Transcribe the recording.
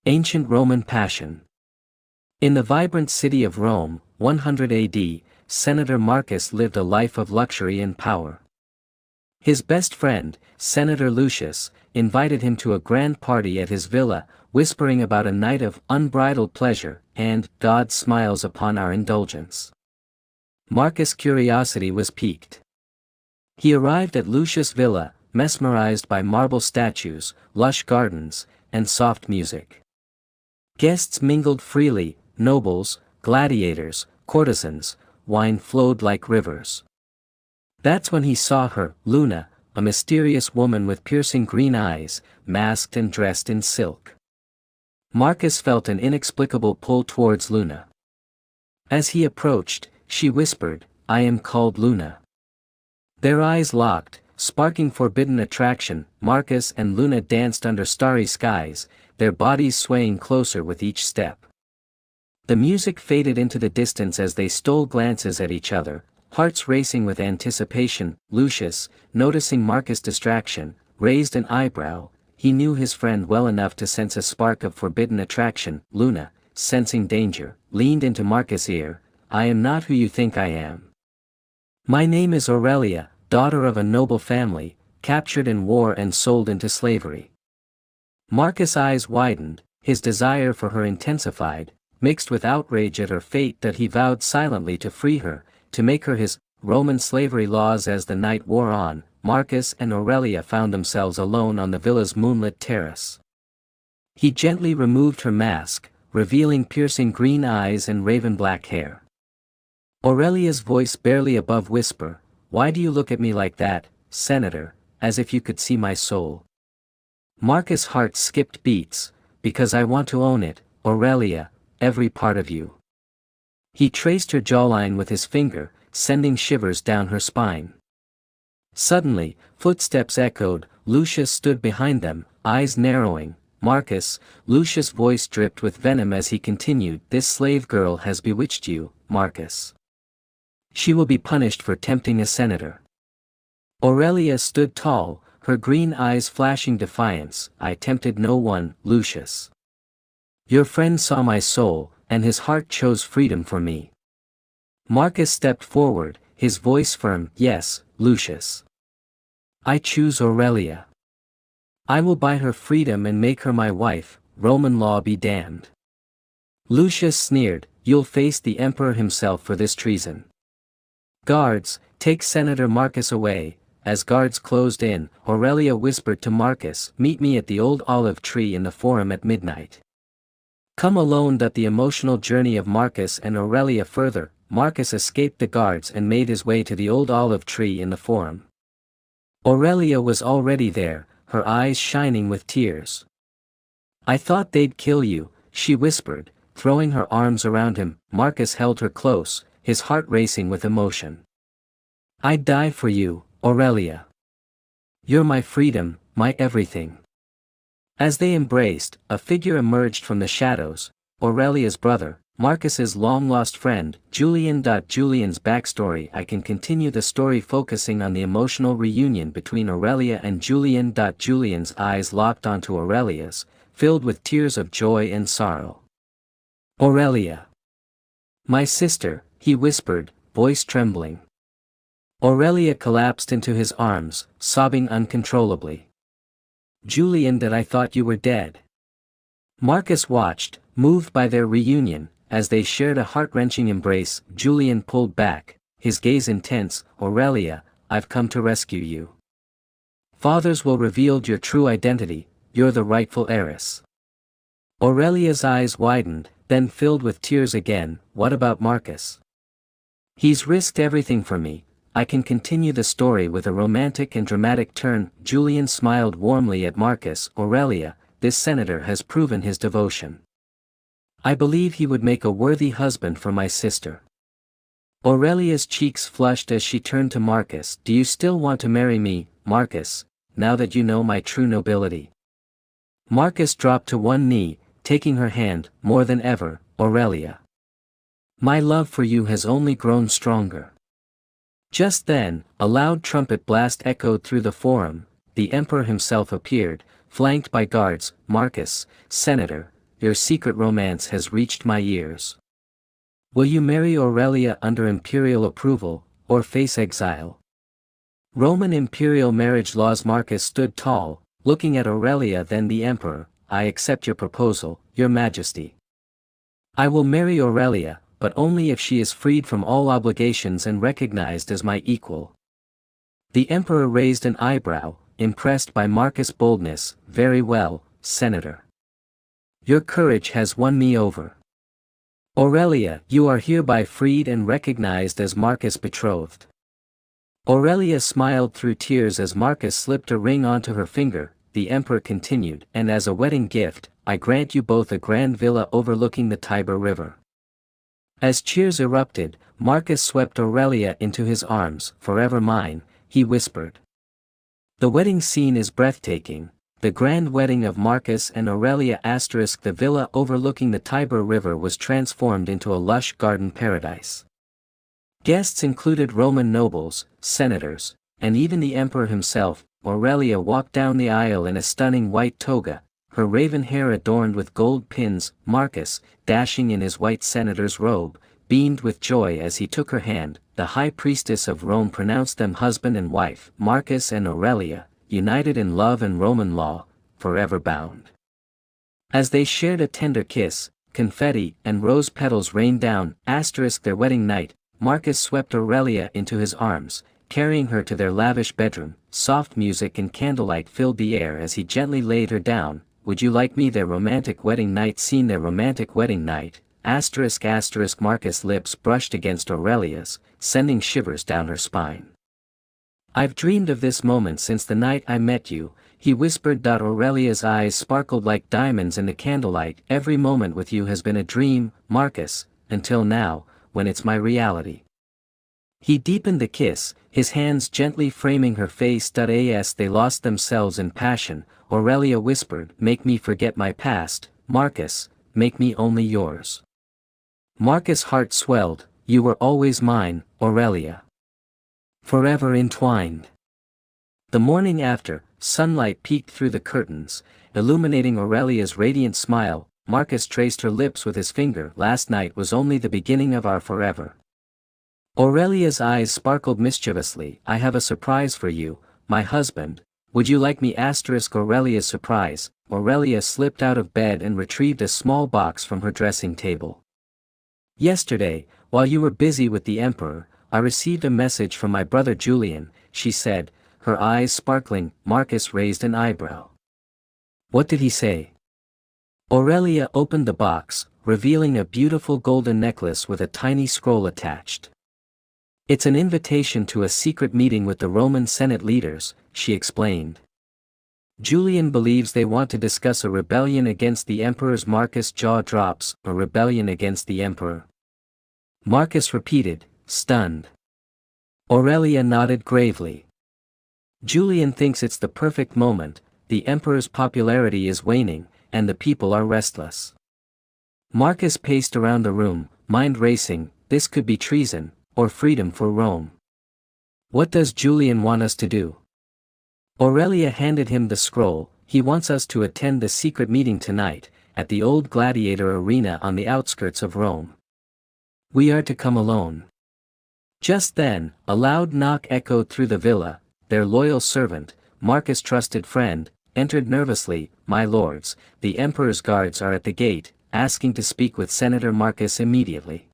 Ancient Roman Passion. In the vibrant city of Rome, 100 AD, Senator Marcus lived a life of luxury and power. His best friend, Senator Lucius, invited him to a grand party at his villa, whispering about a night of unbridled pleasure and "God smiles upon our indulgence." Marcus' curiosity was piqued. He arrived at Lucius' villa, mesmerized by marble statues, lush gardens, and soft music. Guests mingled freely: nobles, gladiators, courtesans. Wine flowed like rivers. That's when he saw her, Luna, a mysterious woman with piercing green eyes, masked and dressed in silk. Marcus felt an inexplicable pull towards Luna. As he approached, she whispered, "I am called Luna." Their eyes locked, sparking forbidden attraction. Marcus and Luna danced under starry skies, their bodies swaying closer with each step. The music faded into the distance as they stole glances at each other, hearts racing with anticipation. Lucius, noticing Marcus' distraction, raised an eyebrow. He knew his friend well enough to sense a spark of forbidden attraction. Luna, sensing danger, leaned into Marcus' ear. "I am not who you think I am. My name is Aurelia, daughter of a noble family, captured in war and sold into slavery." Marcus' eyes widened, his desire for her intensified, mixed with outrage at her fate that he vowed silently to free her, to make her his. Roman slavery laws. As the night wore on, Marcus and Aurelia found themselves alone on the villa's moonlit terrace. He gently removed her mask, revealing piercing green eyes and raven-black hair. Aurelia's voice barely above whisper, "Why do you look at me like that, Senator, as if you could see my soul?" Marcus' heart skipped beats, "Because I want to own it, Aurelia, every part of you." He traced her jawline with his finger, sending shivers down her spine. Suddenly, footsteps echoed. Lucius stood behind them, eyes narrowing. "Marcus," Lucius' voice dripped with venom as he continued, "this slave girl has bewitched you, Marcus. She will be punished for tempting a senator." Aurelia stood tall, her green eyes flashing defiance. "I tempted no one, Lucius. Your friend saw my soul, and his heart chose freedom for me." Marcus stepped forward, his voice firm, "Yes, Lucius. I choose Aurelia. I will buy her freedom and make her my wife, Roman law be damned." Lucius sneered, "You'll face the emperor himself for this treason." "Guards, take Senator Marcus away." As guards closed in, Aurelia whispered to Marcus, "Meet me at the old olive tree in the Forum at midnight." Come alone. The emotional journey of Marcus and Aurelia further. Marcus escaped the guards and made his way to the old olive tree in the Forum. Aurelia was already there, her eyes shining with tears. "I thought they'd kill you," she whispered, throwing her arms around him. Marcus held her close, his heart racing with emotion. "I'd die for you, Aurelia. You're my freedom, my everything." As they embraced, a figure emerged from the shadows, Aurelia's brother, Marcus's long-lost friend, Julian. Julian's backstory. I can continue the story focusing on the emotional reunion between Aurelia and Julian. Julian's eyes locked onto Aurelia's, filled with tears of joy and sorrow. "Aurelia. My sister," he whispered, voice trembling. Aurelia collapsed into his arms, sobbing uncontrollably. "Julian, I thought you were dead." Marcus watched, moved by their reunion. As they shared a heart-wrenching embrace, Julian pulled back, his gaze intense. "Aurelia, I've come to rescue you. Fathers will reveal your true identity, you're the rightful heiress." Aurelia's eyes widened, then filled with tears again. "What about Marcus? He's risked everything for me." I can continue the story with a romantic and dramatic turn. Julian smiled warmly at Marcus. "Aurelia, this senator has proven his devotion. I believe he would make a worthy husband for my sister." Aurelia's cheeks flushed as she turned to Marcus. "Do you still want to marry me, Marcus, now that you know my true nobility?" Marcus dropped to one knee, taking her hand. "More than ever, Aurelia. My love for you has only grown stronger." Just then, a loud trumpet blast echoed through the Forum. The emperor himself appeared, flanked by guards. "Marcus, Senator, your secret romance has reached my ears. Will you marry Aurelia under imperial approval, or face exile? Roman imperial marriage laws. Marcus stood tall, looking at Aurelia then the emperor. I accept your proposal, your majesty. I will marry Aurelia, but only if she is freed from all obligations and recognized as my equal. The emperor raised an eyebrow, impressed by Marcus' boldness. Very well, Senator. Your courage has won me over. Aurelia, you are hereby freed and recognized as Marcus' betrothed. Aurelia smiled through tears as Marcus slipped a ring onto her finger. The emperor continued, and as a wedding gift, I grant you both a grand villa overlooking the Tiber River. As cheers erupted, Marcus swept Aurelia into his arms. Forever mine, he whispered. The wedding scene is breathtaking. The grand wedding of Marcus and Aurelia. The villa overlooking the Tiber River was transformed into a lush garden paradise. Guests included Roman nobles, senators, and even the emperor himself. Aurelia walked down the aisle in a stunning white toga, her raven hair adorned with gold pins. Marcus, dashing in his white senator's robe, beamed with joy as he took her hand. The high priestess of Rome pronounced them husband and wife. Marcus and Aurelia, united in love and Roman law, forever bound. As they shared a tender kiss, confetti and rose petals rained down. Their wedding night, Marcus swept Aurelia into his arms, carrying her to their lavish bedroom. Soft music and candlelight filled the air as he gently laid her down. Would you like me? Their romantic wedding night scene. Their romantic wedding night. Marcus' lips brushed against Aurelia's, sending shivers down her spine. I've dreamed of this moment since the night I met you, he whispered. Aurelia's eyes sparkled like diamonds in the candlelight. Every moment with you has been a dream, Marcus, until now, when it's my reality. He deepened the kiss, his hands gently framing her face. As they lost themselves in passion, Aurelia whispered, make me forget my past, Marcus, make me only yours. Marcus' heart swelled, you were always mine, Aurelia. Forever entwined. The morning after, sunlight peeked through the curtains, illuminating Aurelia's radiant smile. Marcus traced her lips with his finger. Last night was only the beginning of our forever. Aurelia's eyes sparkled mischievously. I have a surprise for you, my husband. Would you like me? Aurelia's surprise. Aurelia slipped out of bed and retrieved a small box from her dressing table. Yesterday, while you were busy with the emperor, I received a message from my brother Julian, she said, her eyes sparkling. Marcus raised an eyebrow. What did he say? Aurelia opened the box, revealing a beautiful golden necklace with a tiny scroll attached. It's an invitation to a secret meeting with the Roman Senate leaders, she explained. Julian believes they want to discuss a rebellion against the emperor's. Marcus' jaw drops. A rebellion against the emperor? Marcus repeated, stunned. Aurelia nodded gravely. Julian thinks it's the perfect moment. The emperor's popularity is waning, and the people are restless. Marcus paced around the room, mind racing. This could be treason, or freedom for Rome. What does Julian want us to do? Aurelia handed him the scroll. He wants us to attend the secret meeting tonight, at the old gladiator arena on the outskirts of Rome. We are to come alone. Just then, a loud knock echoed through the villa. Their loyal servant, Marcus' trusted friend, entered nervously. My lords, the emperor's guards are at the gate, asking to speak with Senator Marcus immediately.